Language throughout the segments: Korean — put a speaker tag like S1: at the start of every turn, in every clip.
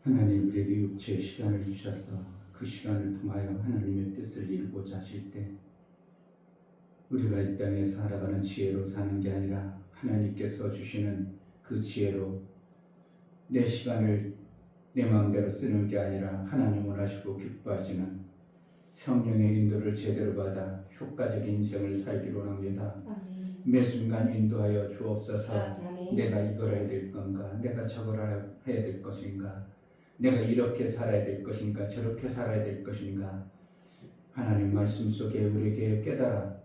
S1: 하나님 우리에게 육체의 시간을 주셔서 그 시간을 통하여 하나님의 뜻을 이루고자 하실 때 우리가 이 땅에 살아가는 지혜로 사는 게 아니라 하나님께서 주시는 그 지혜로 내 시간을 내 마음대로 쓰는 게 아니라 하나님 원하시고 기뻐하시는 성령의 인도를 제대로 받아 효과적인 인생을 살기로 합니다.
S2: 아멘.
S1: 매 순간 인도하여 주옵소서.
S2: 아멘.
S1: 내가 이걸 해야 될 건가? 내가 저걸 해야 될 것인가? 내가 이렇게 살아야 될 것인가? 저렇게 살아야 될 것인가? 하나님 말씀 속에 우리에게 깨달아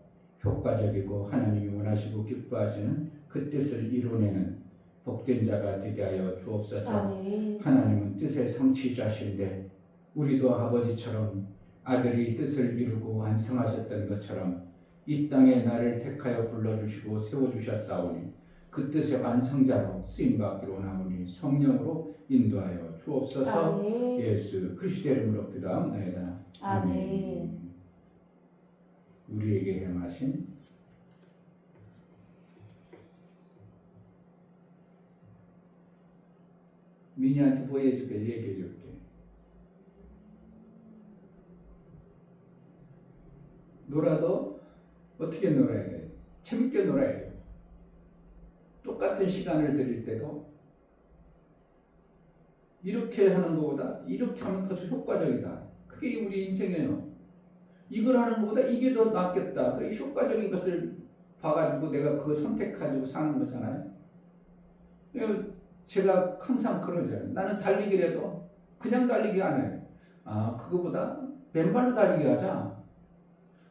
S1: 효과적이고 하나님이 원하시고 기뻐하시는 그 뜻을 이루내는 복된 자가 되게 하여 주옵소서.
S2: 아멘.
S1: 하나님은 뜻의 성취자신데 우리도 아버지처럼 아들이 뜻을 이루고 완성하셨던 것처럼 이 땅에 나를 택하여 불러주시고 세워주셨사오니 그 뜻의 완성자로 쓰임받기로 원하오니 성령으로 인도하여 주옵소서.
S2: 아멘.
S1: 예수 그리스도의 이름으로 기도합나이다.
S2: 아멘.
S1: 우리에게 행하신 민희한테 보여줄게, 얘기해줄게. 놀아도 어떻게 놀아야 돼? 재밌게 놀아야 돼. 똑같은 시간을 드릴 때도 이렇게 하는 것보다 이렇게 하면 더 효과적이다. 그게 우리 인생이에요. 이걸 하는 것보다 이게 더 낫겠다. 그 효과적인 것을 봐가지고 내가 그거 선택가지고 사는 거잖아요. 제가 항상 그러죠. 나는 달리기를 해도 그냥 달리기 안 해요. 그거보다 맨발로 달리기 하자.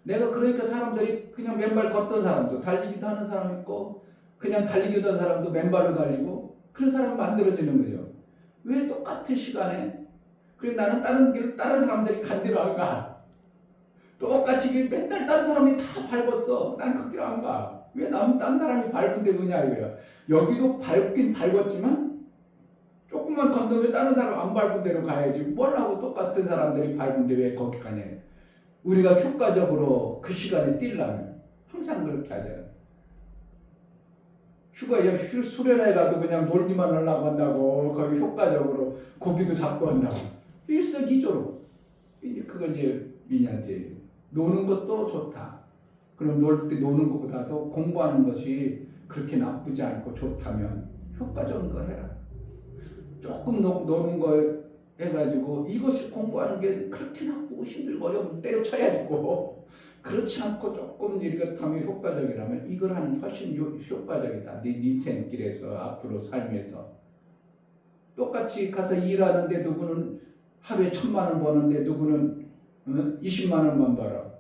S1: 내가 그러니까 사람들이 그냥 맨발 걷던 사람도 달리기도 하는 사람 있고 그냥 달리기도 하는 사람도 맨발로 달리고 그런 사람 만들어지는 거죠. 왜 똑같은 시간에 그래 나는 다른 길 다른 사람들이 간 대로 안 가. 똑같이 길 맨날 다른 사람이 다 밟았어. 난 그 길 안 가. 왜 다른 사람이 밟은 데 도냐 이거야. 여기도 밟긴 밟았지만 조금만 건너면 다른 사람 안 밟은 데로 가야지. 뭘 하고 똑같은 사람들이 밟은데 왜 거기 가냐. 우리가 효과적으로 그 시간에 뛰려면 항상 그렇게 하잖아요. 수련회 가도 그냥 놀기만 하려고 한다고 거기 효과적으로 고기도 잡고 한다고 일석이조로 이제 그걸 이제 민희한테 노는 것도 좋다. 그럼 놀 때 노는 것보다도 공부하는 것이 그렇게 나쁘지 않고 좋다면 효과적인 거 해라. 조금 노는 거 해가지고 이것을 공부하는 게 그렇게 나쁘고 힘들고 어려우면 때려쳐야 되고 그렇지 않고 조금 이렇다면 효과적이라면 이걸 하는 훨씬 효과적이다. 네 인생길에서 앞으로 삶에서 똑같이 가서 일하는데 누구는 하루에 1,000만 원 버는데 누구는 20만 원만 벌어.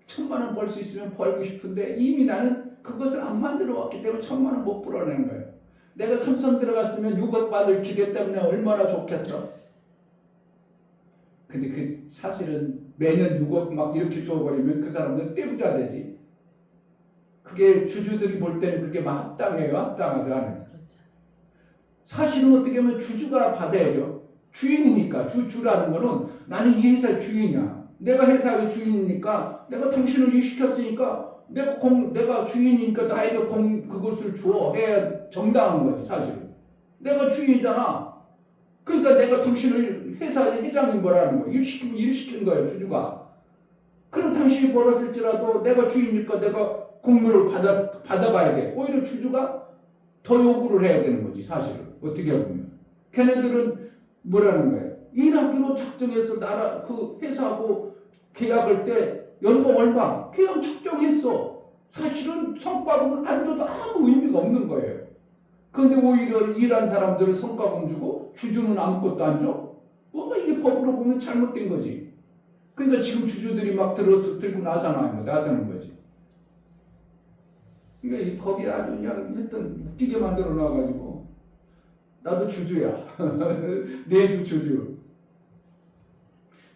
S1: 1,000만 원 벌 수 있으면 벌고 싶은데 이미 나는 그것을 안 만들어 왔기 때문에 1,000만 원 못 벌어내는 거예요. 내가 삼성 들어갔으면 6억 받을 기대 때문에 얼마나 좋겠어. 근데 그 사실은 매년 6억 막 이렇게 줘버리면 그 사람은 떼부자 되지. 그게 주주들이 볼 때는 그게 막 합당해요. 합당하지 않아요. 사실은 어떻게 보면 주주가 받아야죠. 주인이니까 주라는 거는 나는 이 회사의 주인이야. 내가 회사의 주인이니까 내가 당신을 일시켰으니까 내가 주인이니까 나에게 그것을 주어 해야 정당한 거지 사실은. 내가 주인이잖아. 그러니까 내가 당신을 회사의 회장인 거라는 거야. 일시킨 거예요, 주주가. 그럼 당신이 벌었을지라도 내가 주인이니까 내가 공로를 받아가야 돼. 오히려 주주가 더 요구를 해야 되는 거지, 사실은. 어떻게 보면. 걔네들은 뭐라는 거예요? 일하기로 작정해서 그 회사하고 계약할 때 연봉 얼마? 계약 작정했어. 사실은 성과금을 안 줘도 아무 의미가 없는 거예요. 그런데 오히려 일한 사람들은 성과금 주고 주주는 아무것도 안 줘? 뭔가 이게 법으로 보면 잘못된 거지. 그러니까 지금 주주들이 막 들고 나서는 거지. 그러니까 이 법이 아주 그냥 웃기게 만들어 놔가지고 나도 주주야. 내주 주주.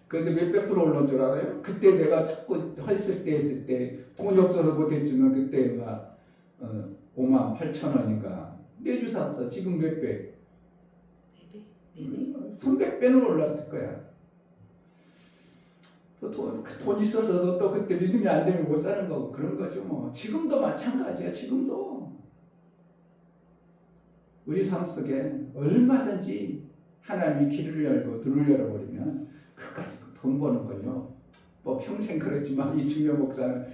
S1: 그런데 몇백 프로 올라온 줄 알아요? 그때 내가 자꾸 했을 때 돈이 없어서 못했지만 그때 막 58,000원인가 내주 샀어. 지금 몇 배? 300배는 올랐을 거야. 돈 있어서 또 그때 믿음이 안 되면 못 사는 거고 그런 거죠. 뭐 지금도 마찬가지야. 지금도 우리 삶 속에 얼마든지 하나님이 길을 열고 눈을 열어버리면 그까지 돈 버는 건요. 뭐 평생 그렇지만 이 중요 목사는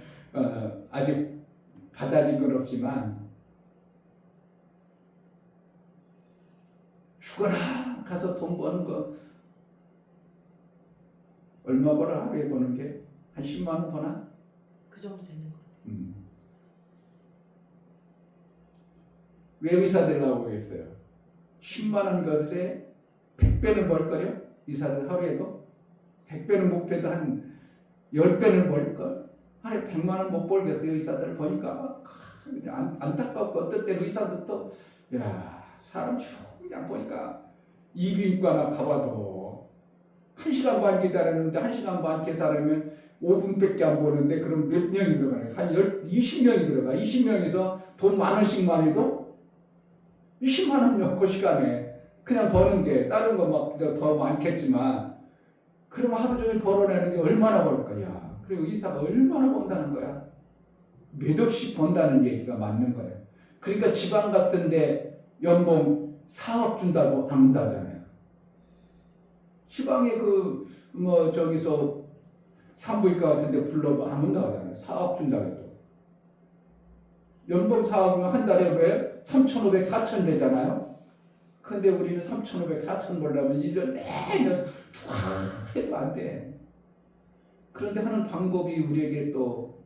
S1: 아직 받아진 건 없지만 죽어라 가서 돈 버는 거 얼마 벌어 하루에 버는 게 한 10만 원 버나?
S2: 그 정도 되는 거.
S1: 왜 의사 되려고 하겠어요? 10만 원 것에 100배는 벌거려? 의사들 하루에도? 100배는 못 빼도 한 10배는 벌걸? 하루에 100만 원 못 벌겠어요. 의사들 보니까 그냥 안타깝고 어떨 때 의사들도 야 사람 그냥 보니까 이비인후과나 가봐도 1시간 반 기다렸는데 1시간 반 계산하면 5분밖에 안 보는데 그럼 몇 명이 들어가요? 한 20명이 들어가. 20명에서 돈 만 원씩만 해도 20만 원이면 그 시간에 그냥 버는 게 다른 거 막 더 많겠지만 그러면 하루 종일 벌어내는 게 얼마나 벌 거야. 그리고 의사가 얼마나 번다는 거야. 몇 억씩 번다는 얘기가 맞는 거예요. 그러니까 지방 같은데 연봉 4억 준다고 안 한다잖아요. 지방에 저기서 산부인과 같은데 불러도 안 온다고 하잖아요. 4억 준다고 해도. 연봉 4억이면 한 달에 왜 3,500, 4,000 되잖아요. 근데 우리는 3,500, 4,000 벌려면 1년 내내 해도 안 돼. 그런데 하는 방법이 우리에게 또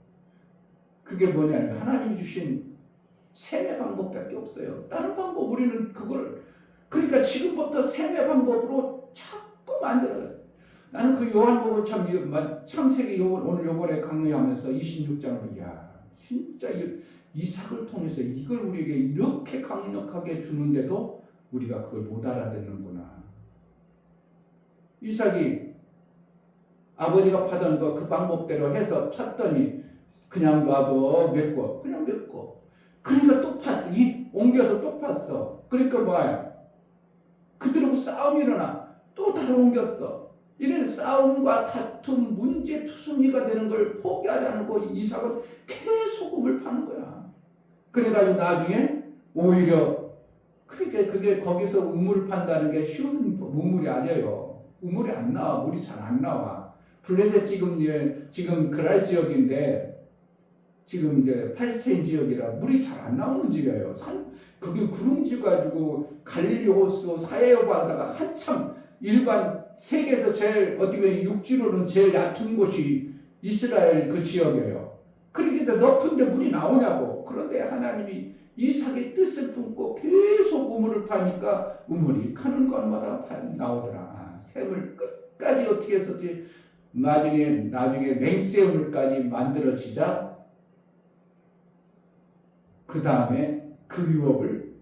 S1: 그게 뭐냐면 하나님이 주신 세뇌 방법밖에 없어요. 다른 방법 우리는 그걸 그러니까 지금부터 세뇌 방법으로 자꾸 만들어요. 나는 그 요한복음 창세기 오늘 요번에 강의하면서 26장을 야 진짜 이삭을 통해서 이걸 우리에게 이렇게 강력하게 주는데도 우리가 그걸 못 알아듣는구나. 이삭이 아버지가 파던 거 그 방법대로 해서 팠더니 그냥 놔도 맺고 그냥 맺고 그러니까 또 팠어. 옮겨서 또 팠어. 그러니까 뭐야? 그들하고 싸움이 일어나 또 다른 옮겼어. 이런 싸움과 다툼, 문제, 투성이가 되는 걸 포기하지 않고 이삭은 계속 우물 파는 거야. 그래가지고 나중에 오히려 그러니까 그게 거기서 우물 판다는 게 쉬운 우물이 아니에요. 우물이 안 나와. 물이 잘 안 나와. 블레셋 지금 그랄 지역인데 지금 이제 팔레스타인 지역이라 물이 잘 안 나오는 지역이에요. 그게 구름지 가지고 갈릴리 호수 사해여 바다가 한참 일반 세계에서 제일 어떻게 보면 육지로는 제일 얕은 곳이 이스라엘 그 지역이에요. 그러니까 높은데 물이 나오냐고. 그런데 하나님이 이삭의 뜻을 품고 계속 우물을 파니까 우물이 가는 곳마다 나오더라. 샘을 끝까지 어떻게 했었지? 나중에 맹세우물까지 만들어지자 그 다음에 그 유업을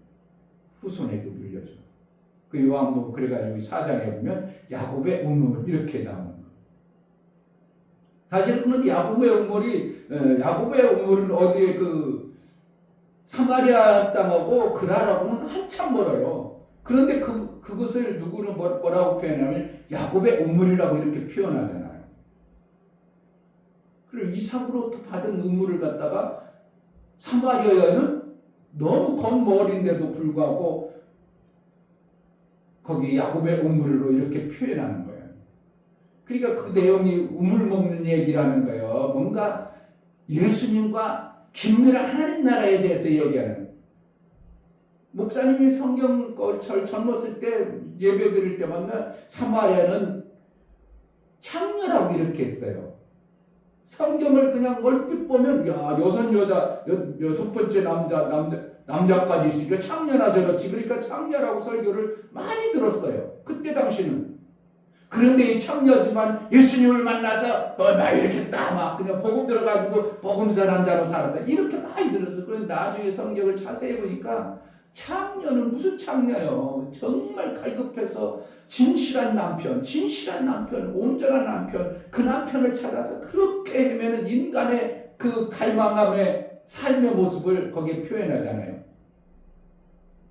S1: 후손에게 물려줘. 그 요한복음 그래가지고 4장에 보면 야곱의 우물 이렇게 나오는 거예요. 사실 그런데 야곱의 우물은 어디에 사마리아 땅하고 그라라고는 한참 멀어요. 그런데 그것을 누구는 뭐라고 표현하면 야곱의 우물이라고 이렇게 표현하잖아요. 그리고 이삭으로부터 받은 우물을 갖다가 사마리아에는 너무 건멀인데도 불구하고 거기 야곱의 우물로 이렇게 표현하는 거예요. 그러니까 그 내용이 우물 먹는 얘기라는 거예요. 뭔가 예수님과 긴밀한 하나님 나라에 대해서 얘기하는. 목사님이 성경 젊었을 때 예배 드릴 때마다 사마리아는 창녀라고 이렇게 했어요. 성경을 그냥 얼핏 보면 여섯 번째 남자까지 있으니까 창녀나 저렇지. 그러니까 창녀라고 설교를 많이 들었어요. 그때 당시는. 그런데 이 창녀지만 예수님을 만나서 막 이렇게 막 그냥 복음 들어가지고 복음 전한 자로 살았다. 이렇게 많이 들었어요. 그런데 나중에 성경을 자세히 보니까 창녀는 무슨 창녀요? 정말 갈급해서 진실한 남편, 온전한 남편, 그 남편을 찾아서 그렇게 헤매는 인간의 그 갈망함의 삶의 모습을 거기에 표현하잖아요.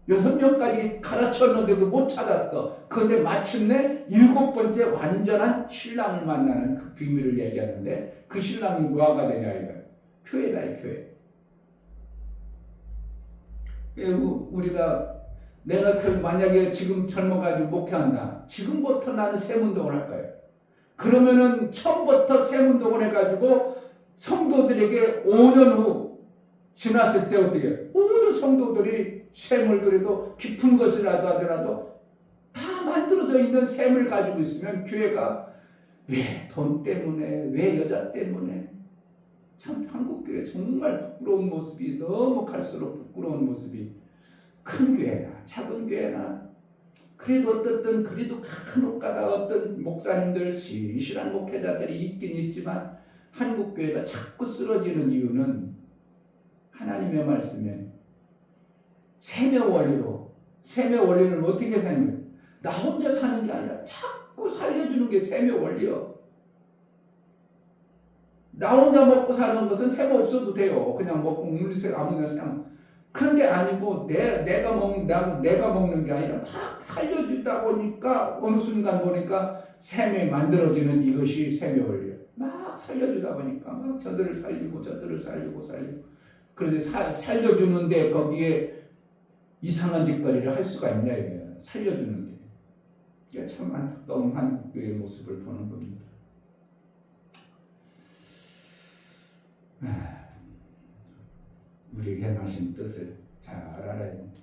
S1: 6명까지 가르쳤는데도 못 찾았어. 그런데 마침내 7번째 완전한 신랑을 만나는 그 비밀을 얘기하는데 그 신랑이 뭐가 되냐 이거예요. 교회다, 교회. 우리가 내가 만약에 지금 젊어가지고 목회한다. 지금부터 나는 샘운동을 할 거예요. 그러면은 처음부터 샘운동을 해가지고 성도들에게 5년 후 지났을 때 어떻게 모든 성도들이 샘을 그래도 깊은 것이라도 하더라도 다 만들어져 있는 샘을 가지고 있으면 교회가 왜 돈 때문에 왜 여자 때문에 참 한국교회 정말 부끄러운 모습이 너무 갈수록 부끄러운 모습이 큰 교회나 작은 교회나 그래도 어떻든 그래도 간혹가다 어떤 목사님들 신실한 목회자들이 있긴 있지만 한국교회가 자꾸 쓰러지는 이유는 하나님의 말씀에 셈의 원리는 어떻게 사는 거예요? 나 혼자 사는 게 아니라 자꾸 살려주는 게 셈의 원리요. 나 혼자 먹고 사는 것은 셈 없어도 돼요. 그냥 먹고 물리세 아무나 그냥. 그런데 아니고 내가 먹는 게 아니라 막 살려주다 보니까 어느 순간 보니까 셈이 만들어지는 이것이 셈의 원리예요. 막 살려주다 보니까 막 저들을 살리고 그런데 살려주는데 거기에 이상한 짓거리를 할 수가 있냐 이거예요. 살려주는데. 이게 참 안타까운 한국교회의 모습을 보는 겁니다. 우리 행하신 뜻을 잘 알아야 됩니다.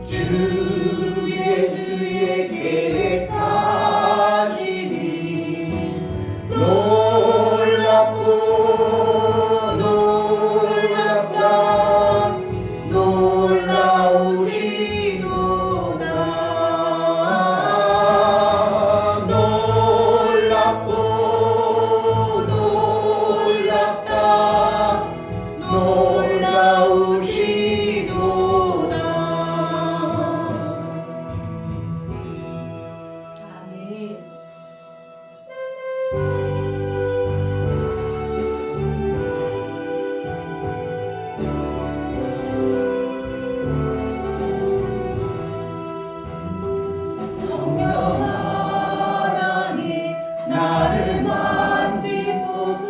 S2: 주 예수의 계획하심이 놀랍고 놀랍다 놀라우시도다 놀랍고 놀랍다 놀라우시도다. 아멘. 성령 하나님 나를 만지소서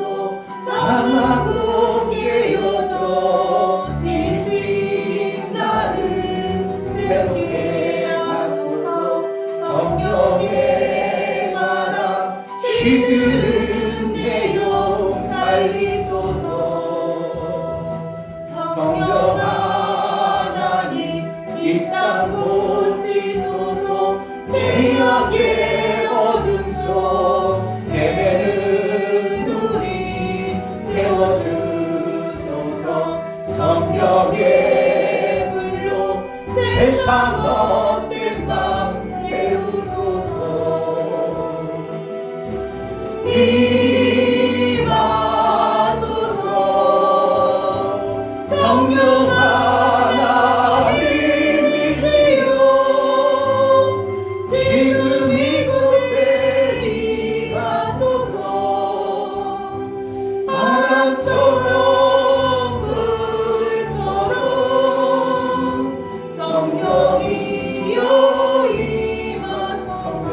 S2: 상하고 깨어져 지친 나를 새롭게 하소서 성령의 바람 시들은 내 영 살리소서 성령 하나님 이 땅 고치소서 죄악의 어둠 속 헤매는 우리 태워주소서 성령의 불로 세상 헛된 맘 태우소서 임하소서 성령 하나님이시여 지금 이곳에 임하소서 바람처럼 불처럼 성령이여 임하소서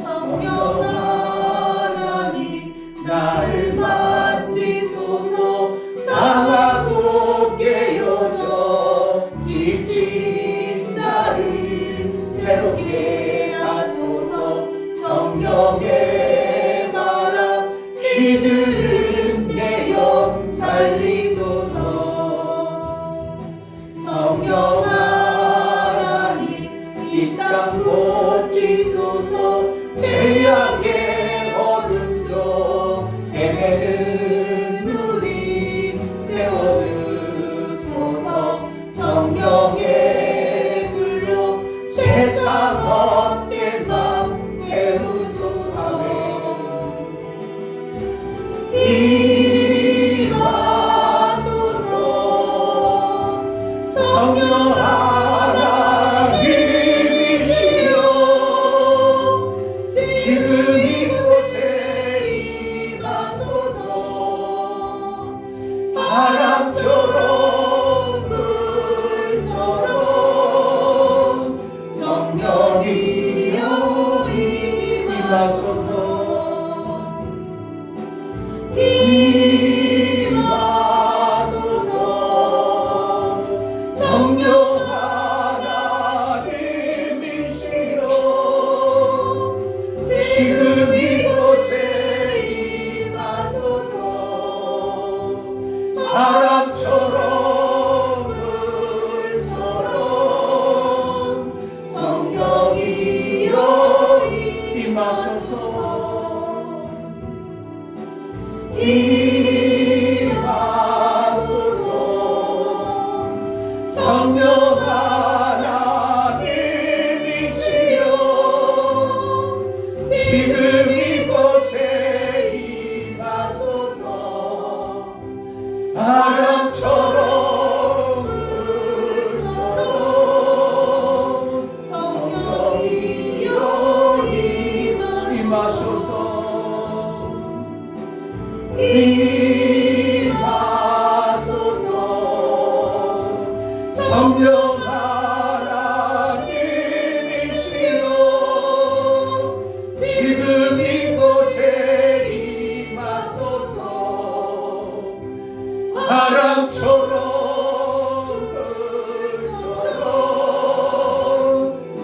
S2: 성령 하나님 나를 만지소서 상하고 깨어져 지친 나를 새롭게 하소서 성령의 바람 시들은 내 영 살리소서 성령 하나님 이 땅 고치소서 죄악의 어둠 속 헤매는 우리 태워주소서 성령의 불로 세상 헛된 맘 태우소서 임하소서 성령 하나님이시여 지금 이곳에 임하소서 바람처럼 불처럼 성령이여 임하소서 임하소서 성령 하나님이시여 지금 이곳에 임하소서 바람처럼 불처럼 성령이여 임하소서 임하소서 성령 하나님이시여 지금 이곳에 임하소서 바람처럼 불처럼 성령이여 임하소서 임하소서 성령 하나님이시여 지금 이곳에 임하소서 바람처럼 불처럼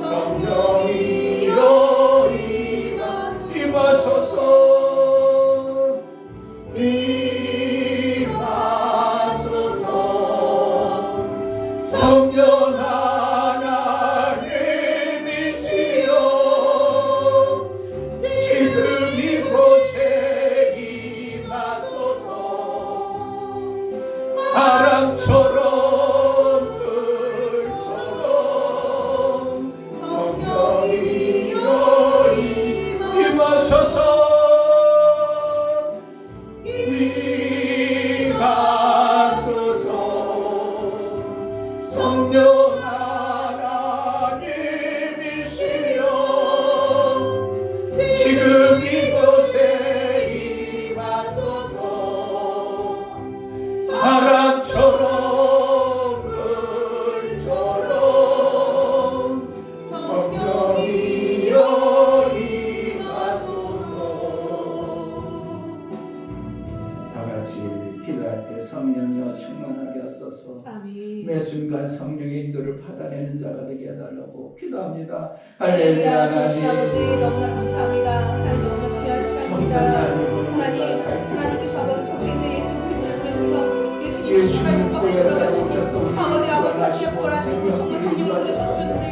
S2: 성령이여 임하소서 임하소서 성령
S1: 성령의 인도를 받아내는 자가 되게 해달라고 기도합니다.
S3: 할렐루야.
S1: 할렐루야.
S3: 좋으신 아버지 너무나 감사합니다. 하나님 너무나 귀한 시간입니다. 하나님께서 아버지 독생자 예수 그리스도를 보내셔서 예수님 십자가에 못 박혀 돌아가시니 아버지 주의 부활하시고 정말 성령을 보내셔주셨는데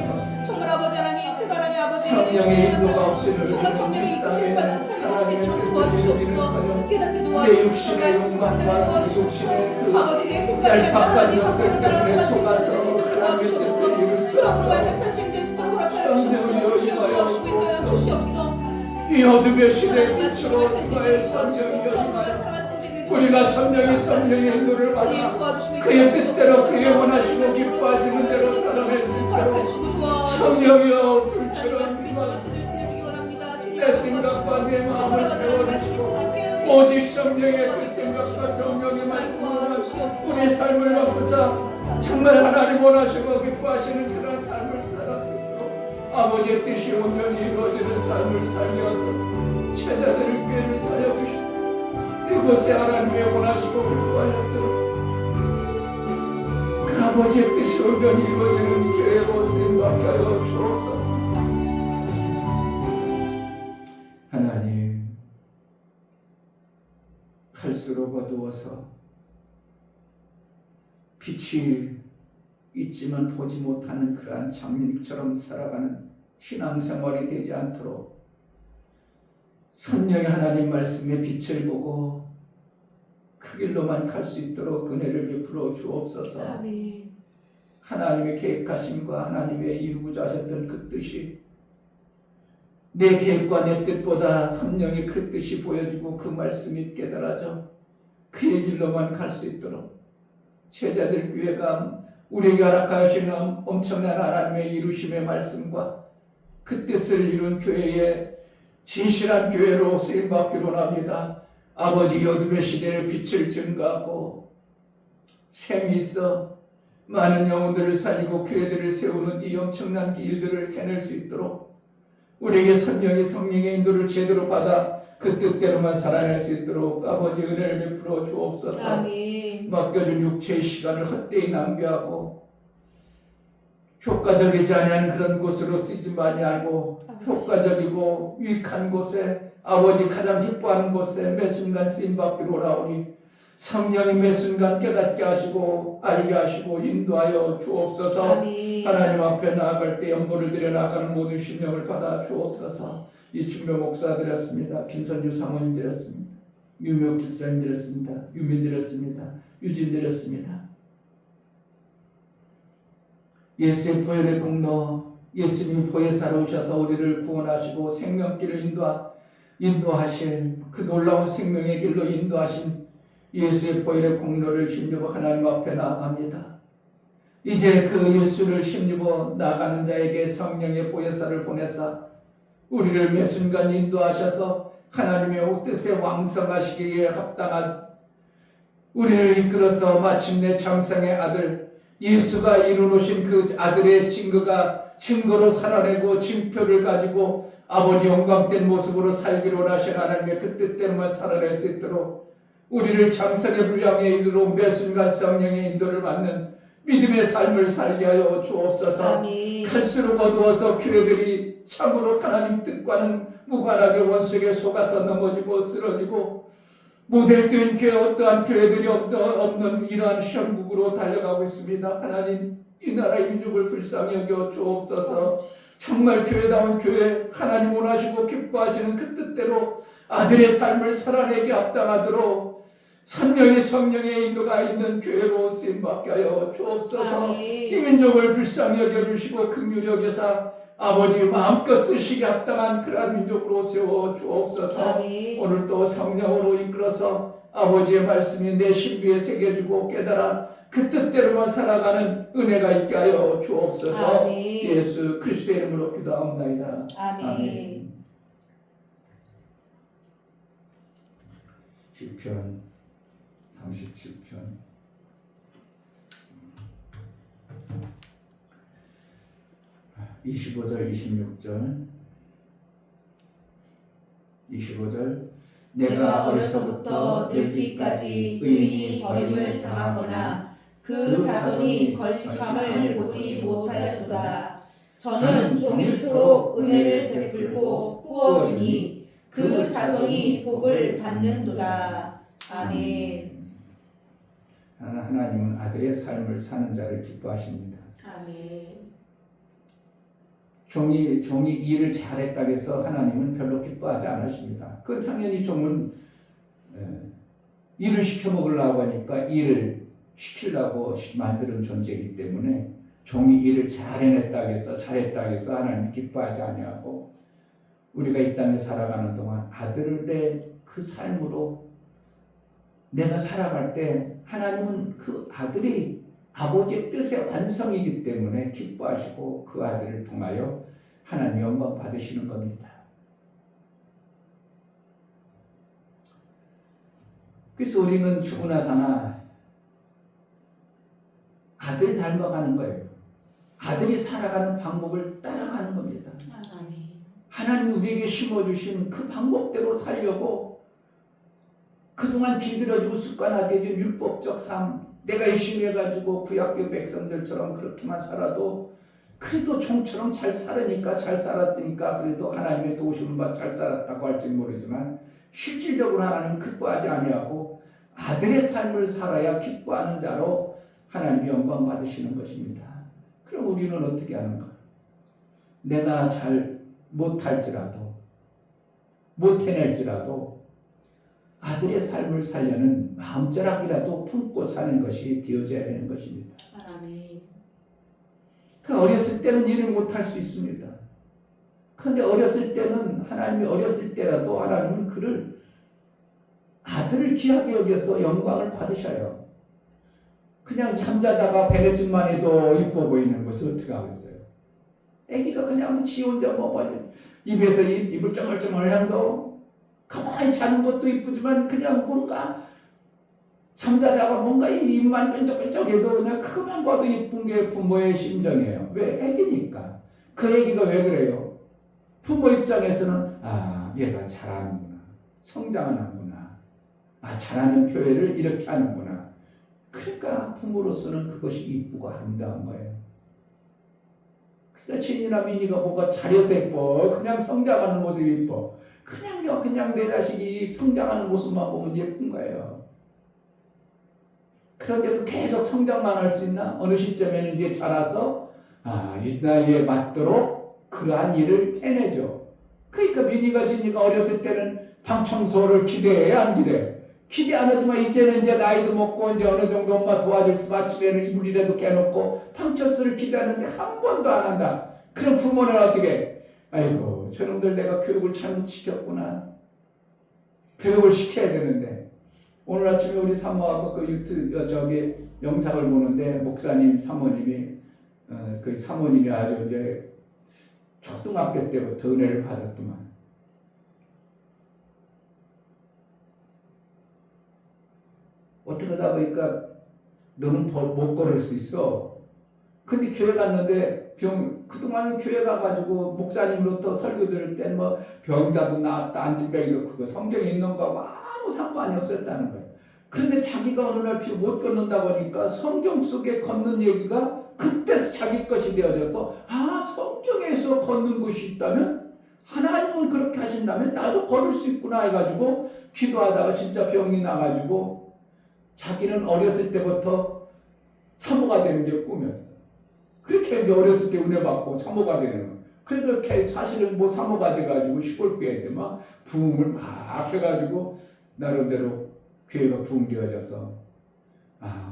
S3: 정말 아버지 하나님 제가 하나님 아버지
S1: 성령의 인도가 없이는
S3: 정말 성령의 이끄심을 받아 살아갈 수 있도록 도와주시옵소서. 깨닫게
S1: 내
S3: 도와주시옵소서.
S1: 육신의
S3: 말씀이
S1: 욕망과
S3: 산다는
S1: 육신의 그
S3: 아버지 내 생각이 아니라
S1: 얄팍한
S3: 하나님
S1: 욕들
S3: 앞으로
S1: 때문에
S3: 나아갈 수
S1: 속아서
S3: 있도록
S1: 하나님의 뜻을
S3: 도와주시옵소서.
S1: 이룰 수
S3: 그런
S1: 없어.
S3: 부활과 살수 있는 데 있도록 허락하여 주시옵소서. 주여 도와주시고 있나요? 주시옵소서.
S1: 이 어둠의 시대에
S3: 하나님
S1: 빛으로
S3: 말씀을 살수
S1: 나의
S3: 있는 데
S1: 성령이
S3: 도와주시고 그런 부활과
S1: 열리며
S3: 살아갈 수 있는 데
S1: 우리가 성령의 인도를 받아 그의 뜻대로 그의 원하시고 기뻐하시는 대로 살아낼 수 있도록 성령이여 불처럼 내 생각과 내 마음을 태워주시고 오직 성령의 그 생각과 성령의 말씀으로 우리 삶을 넘어서 정말 하나님 원하시고 기뻐하시는 그런 삶을 살아가도록 아버지의 뜻이 온전히 이루어지는 삶을 살려서 제자들을 꾀를 살려주시고 이곳에 하나님의 원하시고 기뻐하였도록 그 아버지의 뜻이 온전히 이루어지는 교회로 쓰임받게 하여 주옵소서. 하나님, 갈수록 어두워서 빛이 있지만 보지 못하는 그러한 장님처럼 살아가는 신앙생활이 되지 않도록 성령의 하나님 말씀의 빛을 보고 그 길로만 갈 수 있도록 은혜를 베풀어 주옵소서.
S3: 아멘.
S1: 하나님의 계획하심과 하나님의 이루고자 하셨던 그 뜻이 내 계획과 내 뜻보다 성령의 그 뜻이 보여지고 그 말씀이 깨달아져 그의 길로만 갈 수 있도록 제자들 교회가 우리에게 허락하시는 엄청난 하나님의 이루심의 말씀과 그 뜻을 이룬 교회의 진실한 교회로 쓰임받기로 합니다. 아버지 어둠의 시대의 빛을 증거하고 샘이 있어 많은 영혼들을 살리고 교회들을 세우는 이 엄청난 일들을 해낼 수 있도록 우리에게 성령의 인도를 제대로 받아 그 뜻대로만 살아낼 수 있도록 아버지 은혜를 베풀어 주옵소서.
S3: 아멘.
S1: 맡겨준 육체의 시간을 헛되이 낭비하고 효과적이지 아니한 그런 곳으로 쓰지 마니하고 효과적이고 유익한 곳에 아버지 가장 기뻐하는 곳에 매 순간 쓰임받기로 오라오니 성령이 매 순간 깨닫게 하시고 알게 하시고 인도하여 주옵소서.
S3: 아멘.
S1: 하나님 앞에 나아갈 때 연보를 드려 나가는 모든 신령을 받아 주옵소서. 이충묘 목사 드렸습니다. 김선주 사모님 드렸습니다. 유명 집사님 드렸습니다. 유민 드렸습니다. 유진 드렸습니다. 예수의 보혈의 공로, 예수님이 보혜사로 오셔서 우리를 구원하시고 생명길을 인도하실 그 놀라운 생명의 길로 인도하신 예수의 보혈의 공로를 힘입어 하나님 앞에 나아갑니다. 이제 그 예수를 힘입어 나가는 자에게 성령의 보혜사를 보내사 우리를 매 순간 인도하셔서 하나님의 뜻에 왕성하시기에 합당한 우리를 이끌어서 마침내 장성의 아들 예수가 이루어놓으신 그 아들의 증거로 살아내고 징표를 가지고 아버지 영광된 모습으로 살기로 하신 하나님의 그 뜻대로만 살아낼 수 있도록 우리를 장성의 분량에 이르도록 매 순간 성령의 인도를 받는 믿음의 삶을 살게 하여 주옵소서.
S3: 아멘.
S1: 갈수록 어두워서 교회들이 참으로 하나님 뜻과는 무관하게 원수에게 속아서 넘어지고 쓰러지고 모델된 교회 어떠한 교회들이 없는 이러한 시험국으로 달려가고 있습니다. 하나님 이 나라의 민족을 불쌍히 여겨 주옵소서. 정말 교회다운 교회 하나님 원하시고 기뻐하시는 그 뜻대로 아들의 삶을 살아내게 합당하도록 성령의 인도가 있는 교회로 쓰임받게 하여 주옵소서. 이 민족을 불쌍히 여겨주시고 긍휼히 여겨사 아버지 마음껏 쓰시기 합당한 그러한 민족으로 세워 주옵소서. 오늘 또 성령으로 이끌어서 아버지의 말씀이 내 신비에 새겨주고 깨달아 그 뜻대로만 살아가는 은혜가 있게 하여 주옵소서.
S3: 아멘.
S1: 예수 그리스도의 이름으로 기도합나이다.
S3: 아멘.
S1: 시편 37편 25절
S3: 내가 어려서부터 늙기까지 의인이 버림을 당하거나 그 자손이 걸식함을 보지 못하였도다. 저는 종일토록 은혜를 베풀고 꾸어주니 그 자손이 복을 받는도다. 아멘.
S1: 하나님은 아들의 삶을 사는 자를 기뻐하십니다.
S3: 아멘.
S1: 종이 일을 잘했다고 해서 하나님은 별로 기뻐하지 않으십니다. 그 당연히 종은 일을 시켜 먹으려고 하니까 일을 시키려고 만드는 존재이기 때문에 종이 일을 잘 해냈다고 해서 잘했다고 해서 하나님이 기뻐하지 아니하고 우리가 이 땅에 살아가는 동안 아들의 그 삶으로 내가 살아갈 때 하나님은 그 아들이 아버지의 뜻의 완성이기 때문에 기뻐하시고 그 아들을 통하여 하나님 영광 받으시는 겁니다. 그래서 우리는 죽으나 사나 아들 닮아가는 거예요. 아들이 살아가는 방법을 따라가는 겁니다. 하나님 우리에게 심어주신 그 방법대로 살려고 그동안 길들여주고 습관화되어진 율법적 삶, 내가 열심히 해가지고 구약교 백성들처럼 그렇게만 살아도 그래도 종처럼 잘 살으니까 잘 살았으니까 그래도 하나님의 도우심을 받아 잘 살았다고 할지 모르지만 실질적으로 하나님은 기뻐하지 아니하고 아들의 삶을 살아야 기뻐하는 자로 하나님이 영광 받으시는 것입니다. 그럼 우리는 어떻게 하는가? 내가 잘 못할지라도 못해낼지라도 아들의 삶을 살려는 마음자락이라도 품고 사는 것이 되어져야 되는 것입니다.
S3: 아멘.
S1: 그 어렸을 때는 일을 못할 수 있습니다. 그런데 어렸을 때는 하나님이 어렸을 때라도 하나님은 그를 아들을 귀하게 여겨서 영광을 받으셔요. 그냥 잠자다가 베레증만 해도 이뻐 보이는 것을 어떻게 하겠어요? 애기가 그냥 지 혼자 입에서 입을 쩌물쩌물 한거 가만히 자는 것도 이쁘지만 그냥 뭔가 잠자다가 뭔가 입만 끈적끈적해도 그냥 그것만 봐도 이쁜 게 부모의 심정이에요. 왜? 애기니까. 그 애기가 왜 그래요? 부모 입장에서는 얘가 잘하는구나. 성장하는구나. 잘하는 표현을 이렇게 하는구나. 그러니까 부모로서는 그것이 이쁘고 아름다운 거예요. 그러니까 진이나 민이가 뭐가 잘해서 예뻐. 그냥 성장하는 모습이 예뻐. 그냥 내 자식이 성장하는 모습만 보면 예쁜 거예요. 그런데도 계속 성장만 할 수 있나? 어느 시점에는 이제 자라서 이 나이에 맞도록 그러한 일을 해내죠. 그러니까 민이가 진이가 어렸을 때는 방 청소를 기대해 안 기대해? 기대 안 하지만 이제는 이제 나이도 먹고 이제 어느 정도 엄마 도와줄 수 아침에는 이불이라도 깨놓고 방철수를 기대하는데 한 번도 안 한다. 그럼 부모는 어떻게? 아이고 저놈들 내가 교육을 잘못 시켰구나. 교육을 시켜야 되는데 오늘 아침에 우리 사모하고 그 유튜브 영상을 보는데 목사님 사모님이 그 사모님이 아주 이제 초등학교 때부터 은혜를 받았더만. 어떻게 하다 보니까 너는 못 걸을 수 있어. 근데 교회 갔는데 그동안은 교회 가가지고 목사님으로부터 설교 들을 때 뭐 병자도 나았다 안진병이도 크고 성경에 있는 거하고 아무 상관이 없었다는 거예요. 그런데 자기가 어느 날 못 걷는다 보니까 성경 속에 걷는 얘기가 그때서 자기 것이 되어져서 성경에서 걷는 것이 있다면 하나님은 그렇게 하신다면 나도 걸을 수 있구나 해가지고 기도하다가 진짜 병이 나가지고 자기는 어렸을 때부터 사모가 되는 게 꿈이었어요. 그렇게 어렸을 때 은혜 받고 사모가 되는 거예요. 그러니까 사실은 뭐 사모가 돼가지고 시골교회 때 막 부흥을 막 해가지고 나름대로 교회가 부흥되어져서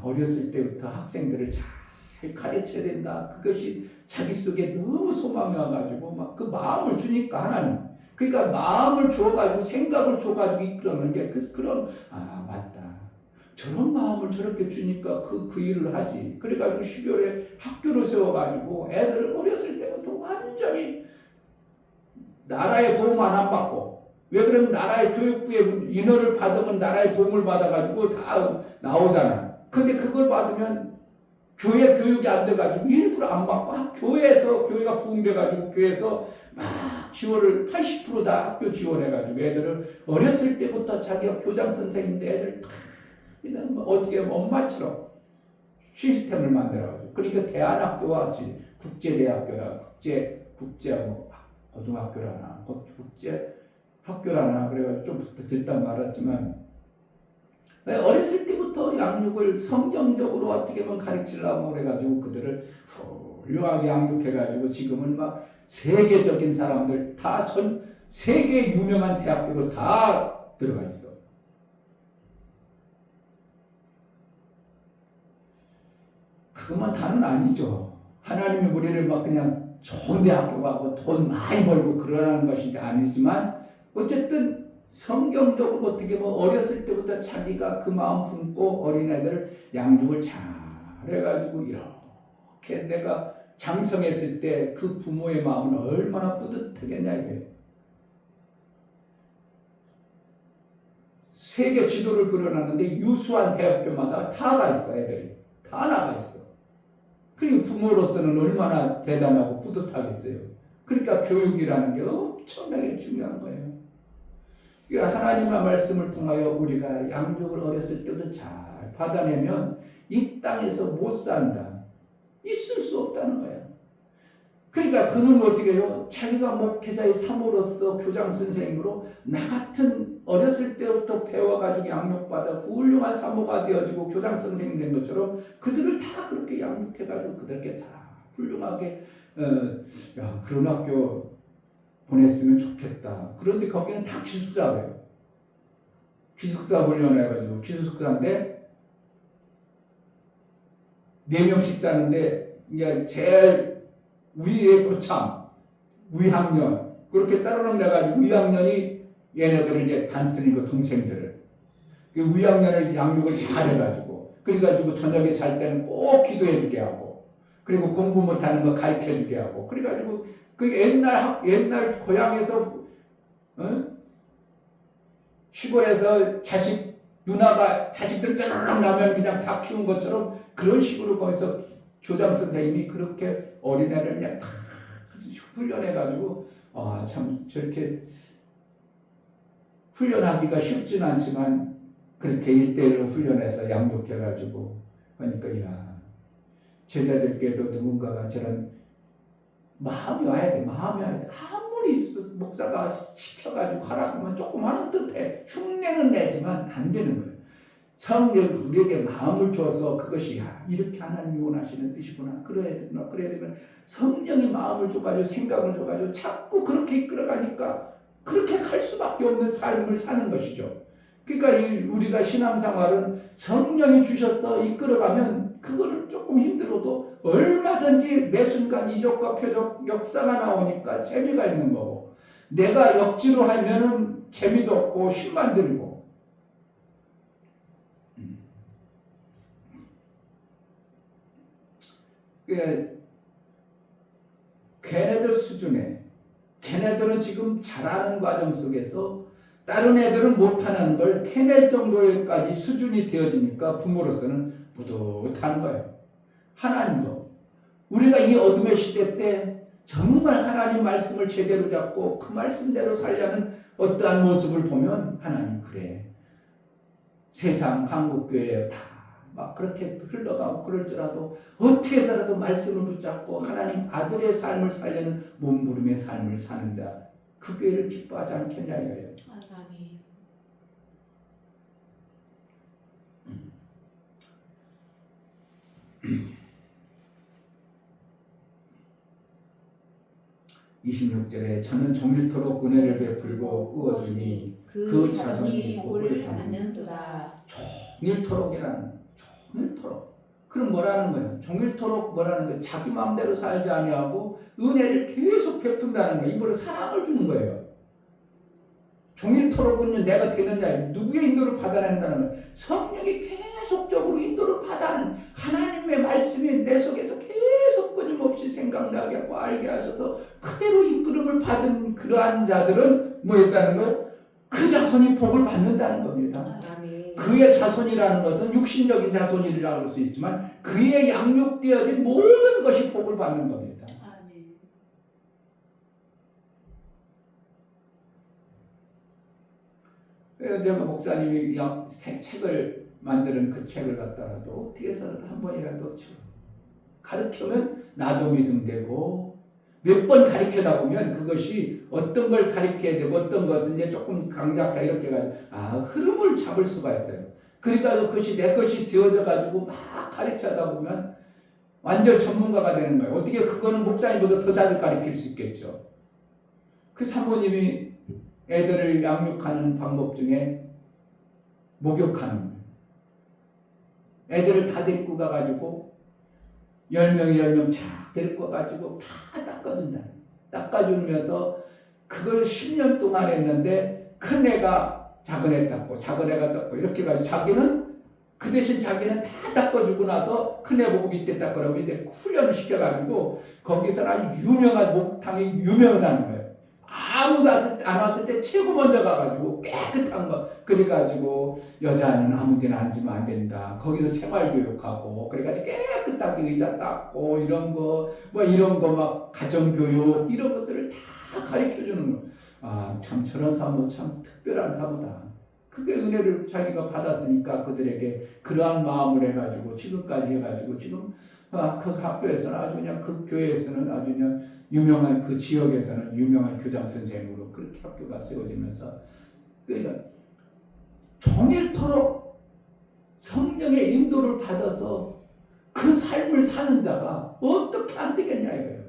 S1: 어렸을 때부터 학생들을 잘 가르쳐야 된다. 그것이 자기 속에 너무 소망이 와가지고 막 그 마음을 주니까 하나님. 그러니까 마음을 줘가지고 생각을 줘가지고 이끌어는 게 그런 맞다. 저런 마음을 저렇게 주니까 그 일을 하지. 그래가지고 12월에 학교를 세워가지고 애들을 어렸을 때부터 완전히 나라의 도움 안 받고. 왜 그러면 나라의 교육부의 인허를 받으면 나라의 도움을 받아가지고 다 나오잖아. 근데 그걸 받으면 교회 교육이 안 돼가지고 일부러 안 받고 교회가 부흥돼가지고 교회에서 막 지원을 80% 다 학교 지원해가지고 애들을 어렸을 때부터 자기가 교장 선생님인데 애들 다 그냥 어떻게 하면 엄마처럼 시스템을 만들어가지고 그러니까 대안학교와 같이 국제대학교라 국제 뭐 고등학교라나 국제 학교라나 그래가지고 좀 듣다 말았지만 어렸을 때부터 양육을 성경적으로 어떻게 보면 가르치려고 그래가지고 그들을 훌륭하게 양육해가지고 지금은 막 세계적인 사람들 다 전 세계 유명한 대학교로 다 들어가 있어. 그것만 다는 아니죠. 하나님이 우리를 막 그냥 좋은 대학교 가고 돈 많이 벌고 그러라는 것이 아니지만 어쨌든 성경적으로 어떻게 보면 어렸을 때부터 자기가 그 마음 품고 어린애들을 양육을 잘 해가지고 이렇게 내가 장성했을 때 그 부모의 마음은 얼마나 뿌듯하겠냐 이거예요. 세계 지도를 그려놨는데 유수한 대학교마다 다 가 있어. 애들이 다 나가 있어. 그리고 부모로서는 얼마나 대단하고 뿌듯하겠어요. 그러니까 교육이라는 게 엄청나게 중요한 거예요. 그러니까 하나님의 말씀을 통하여 우리가 양육을 어렸을 때도 잘 받아내면 이 땅에서 못 산다. 있을 수 없다는 거예요. 그러니까 그는 어떻게 해요? 자기가 목회자의 사모로서 교장 선생님으로 나 같은 어렸을 때부터 배워가지고 양육받아 훌륭한 사모가 되어지고 교장 선생님 된 것처럼 그들을 다 그렇게 양육해가지고 그들께 다 훌륭하게 야 그런 학교 보냈으면 좋겠다. 그런데 거기는 다 기숙사예요. 기숙사 훈련해가지고 기숙사인데 4명씩 자는데 이제 제일 위에 고참 위학년 그렇게 따로는 내가지고 위학년이 얘네들을 이제 단순히 그 동생들을 그 위학년을 양육을 잘 해가지고 그래가지고 저녁에 잘 때는 꼭 기도해주게 하고 그리고 공부 못하는 거 가르쳐주게 하고 그래가지고 그 옛날 고향에서 시골에서 누나가 자식들 쩌르륵 나면 그냥 다 키운 것처럼 그런 식으로 거기서 교장 선생님이 그렇게 어린애를 그냥 다 훈련해가지고 참 저렇게 훈련하기가 쉽진 않지만 그렇게 1대1로 훈련해서 양육해가지고 그러니까 야 제자들께도 누군가가 저런 마음이 와야 돼. 아무리 목사가 시켜가지고 하라면 조금 하는 듯해. 흉내는 내지만 안 되는 거예요. 성경 우리에게 마음을 줘서 그것이 이렇게 하나님이 원하시는 뜻이구나. 그래야 되면 성령이 마음을 줘가지고 생각을 줘가지고 자꾸 그렇게 이끌어가니까 그렇게 할 수밖에 없는 삶을 사는 것이죠. 그러니까 우리가 신앙생활은 성령이 주셔서 이끌어가면 그거를 조금 힘들어도 얼마든지 매 순간 이적과 표적 역사가 나오니까 재미가 있는 거고 내가 억지로 하면은 재미도 없고 힘만 들고 걔네들 수준에 걔네들은 지금 잘하는 과정 속에서 다른 애들은 못하는 걸 해낼 정도까지 수준이 되어지니까 부모로서는 뿌듯한 거예요. 하나님도 우리가 이 어둠의 시대 때 정말 하나님 말씀을 제대로 잡고 그 말씀대로 살려는 어떠한 모습을 보면 하나님 그래 세상 한국교회 다 막 그렇게 흘러가고 그럴지라도 어떻게 해서라도 말씀을 붙잡고 하나님 아들의 삶을 살려는 몸부림의 삶을 사는 자 그 교회를 기뻐하지 않겠냐 이거예요.
S3: 아멘.
S1: 26절에 저는 종일토록 은혜를 베풀고 꾸어주니
S3: 그 자손이 복을 받는도다.
S1: 종일토록이라는 종일토록. 그럼 뭐라는 거예요? 종일토록 뭐라는 거예요? 자기 마음대로 살지 아니하고 은혜를 계속 베푼다는 거예요. 이번에 사랑을 주는 거예요. 종일토록은요 내가 되느냐 누구의 인도를 받아낸다는 거예요. 성령이 계속적으로 인도를 받아는 하나님의 말씀이 내 속에서 계속 끊임없이 생각나게 하고 알게 하셔서 그대로 이끌음을 받은 그러한 자들은 뭐 했다는 거예요? 그 자손이 복을 받는다는 겁니다. 그의 자손이라는 것은 육신적인 자손이라고 할 수 있지만 그의 양육되어진 모든 것이 복을 받는 겁니다.
S3: 아멘.
S1: 제가 목사님이 책을 만드는 그 책을 갖다라도 어떻게 해서라도 한 번이라도 가르치면 나도 믿음되고 몇 번 가르쳐다 보면 그것이 어떤 걸 가르쳐야 되고 어떤 것은 이제 조금 강약하다 이렇게 해가지고 흐름을 잡을 수가 있어요. 그러니까 그것이 내 것이 되어져 가지고 막 가르쳐다 보면 완전 전문가가 되는 거예요. 어떻게 그거는 목사님보다 더 잘 가르칠 수 있겠죠. 그 사모님이 애들을 양육하는 방법 중에 목욕하는 거예요. 애들을 다 데리고 가가지고 10명이 10명 쫙 데리고 가가지고 다 닦아준다. 닦아주면서 그걸 10년 동안 했는데 큰 애가 작은 애 닦고 작은 애가 닦고 이렇게 해가지고 자기는 그 대신 자기는 다 닦아주고 나서 큰 애 보고 밑에 닦으라고 이제 훈련을 시켜가지고 거기서는 아주 유명한 목욕탕이 유명하다는 거예요. 아무도 안 왔을 때 최고 먼저 가가지고 깨끗한 거 그래가지고 여자는 아무데나 앉으면 안 된다. 거기서 생활교육하고 그래가지고 깨끗하게 의자 닦고 이런 거 막 가정교육 이런 것들을 다 가르쳐주는 거. 참 저런 사모 참 특별한 사모다. 그게 은혜를 자기가 받았으니까 그들에게 그러한 마음을 해가지고 지금까지 해가지고 지금 그 학교에서는 아주 그냥 그 교회에서는 아주 그냥 유명한 그 지역에서는 유명한 교장 선생으로 그렇게 학교가 세워지면서 그러니까 종일토록 성령의 인도를 받아서 그 삶을 사는 자가 어떻게 안 되겠냐 이거예요.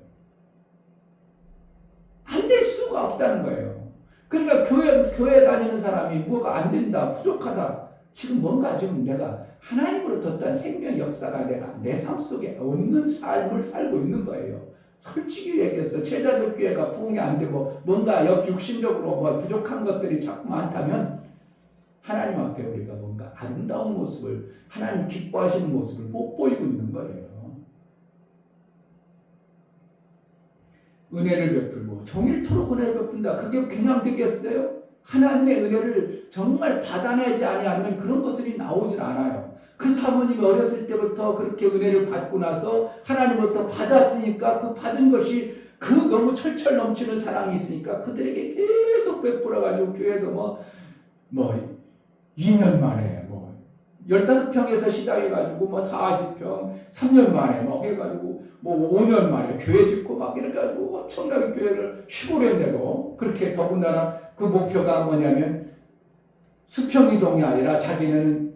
S1: 안 될 수가 없다는 거예요. 그러니까 교회 다니는 사람이 뭐가 안 된다, 부족하다. 지금 뭔가 지금 내가 하나님으로부터 어떤 생명 역사가 내가 내 삶 속에 없는 삶을 살고 있는 거예요. 솔직히 얘기해서 제자들 교회가 부흥이 안 되고 뭔가 역육신적으로 뭐 부족한 것들이 자꾸 많다면 하나님 앞에 우리가 뭔가 아름다운 모습을 하나님 기뻐하시는 모습을 못 보이고 있는 거예요. 은혜를 베풀고 종일토록 은혜를 베푼다. 그게 그냥 되겠어요? 하나님의 은혜를 정말 받아내지 아니하면 그런 것들이 나오질 않아요. 그 사모님이 어렸을 때부터 그렇게 은혜를 받고 나서 하나님으로부터 받았으니까 그 받은 것이 그 너무 철철 넘치는 사랑이 있으니까 그들에게 계속 베풀어가지고 교회도 뭐 2년 만에 15평에서 시작해가지고 40평 3년 만에 해가지고 5년 만에 교회 짓고 막 이래가지고 엄청나게 교회를 시골인데도 그렇게 더군다나 그 목표가 뭐냐면 수평이동이 아니라 자기는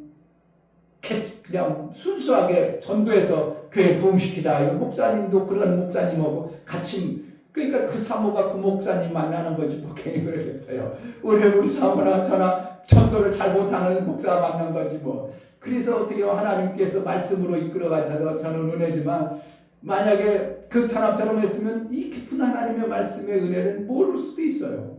S1: 그냥 순수하게 전도해서 교회 부흥시키다. 목사님도 그런 목사님하고 같이 그러니까 그 사모가 그 목사님 만나는 거지 뭐 괜히 그러겠어요. 우리 사모나 저나 전도를 잘 못하는 목사 만난 거지 뭐. 그래서 어떻게 하나님께서 말씀으로 이끌어가셔서 저는 은혜지만 만약에 그 사람처럼 했으면 이 깊은 하나님의 말씀의 은혜는 모를 수도 있어요.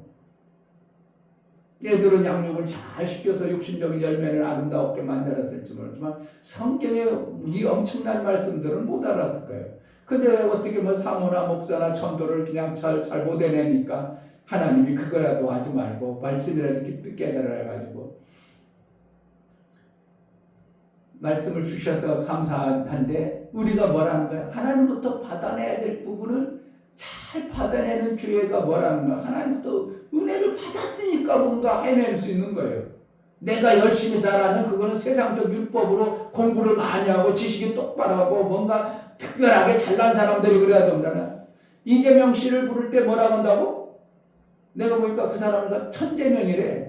S1: 얘들은 양육을 잘 시켜서 육신적인 열매를 아름답게 만들었을지 모르지만 성경의 이 엄청난 말씀들은 못 알았을 거예요. 근데 어떻게 사모나 목사나 전도를 그냥 잘 못 해내니까 하나님이 그거라도 하지 말고 말씀이라도 깊이 깨달아가지고 말씀을 주셔서 감사한데 우리가 뭐라는 거야? 하나님부터 받아내야 될 부분을 잘 받아내는 교회가 뭐라는 거야? 하나님부터 은혜를 받았으니까 뭔가 해낼 수 있는 거예요. 내가 열심히 잘하는 그거는 세상적 율법으로 공부를 많이 하고 지식이 똑바로 하고 뭔가 특별하게 잘난 사람들이 그래야 된다나 이재명 씨를 부를 때 뭐라고 한다고? 내가 보니까 그 사람은 천재명이래.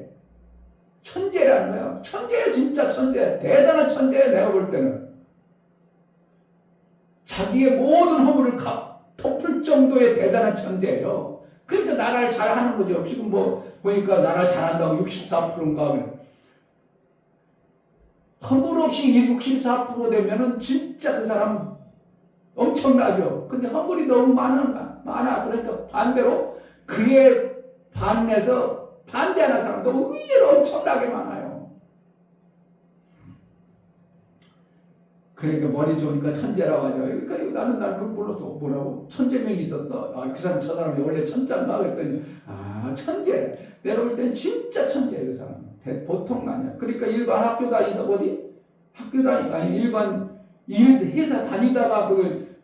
S1: 천재라는 거야. 천재야 진짜 천재. 대단한 천재야 내가 볼 때는. 자기의 모든 허물을 덮을 정도의 대단한 천재예요. 그러니까 나라를 잘하는 거죠. 지금 보니까 나라 잘한다고 64%인가 허물 없이 64% 되면은 진짜 그 사람 엄청나죠. 근데 허물이 너무 많아. 그러니까 반대로 그에 반해서 반대하는 사람도 의외로 엄청나게 많아요. 그러니까 머리 좋으니까 천재라고 하죠. 그러니까 나는 그 뭐라고 천재명이 있었어. 그 사람 저 사람이 원래 천자인가 그랬더니 천재. 내가 볼 때는 진짜 천재야 그 사람. 보통 아니야. 그러니까 일반 학교 다니다 일반 회사 다니다가 그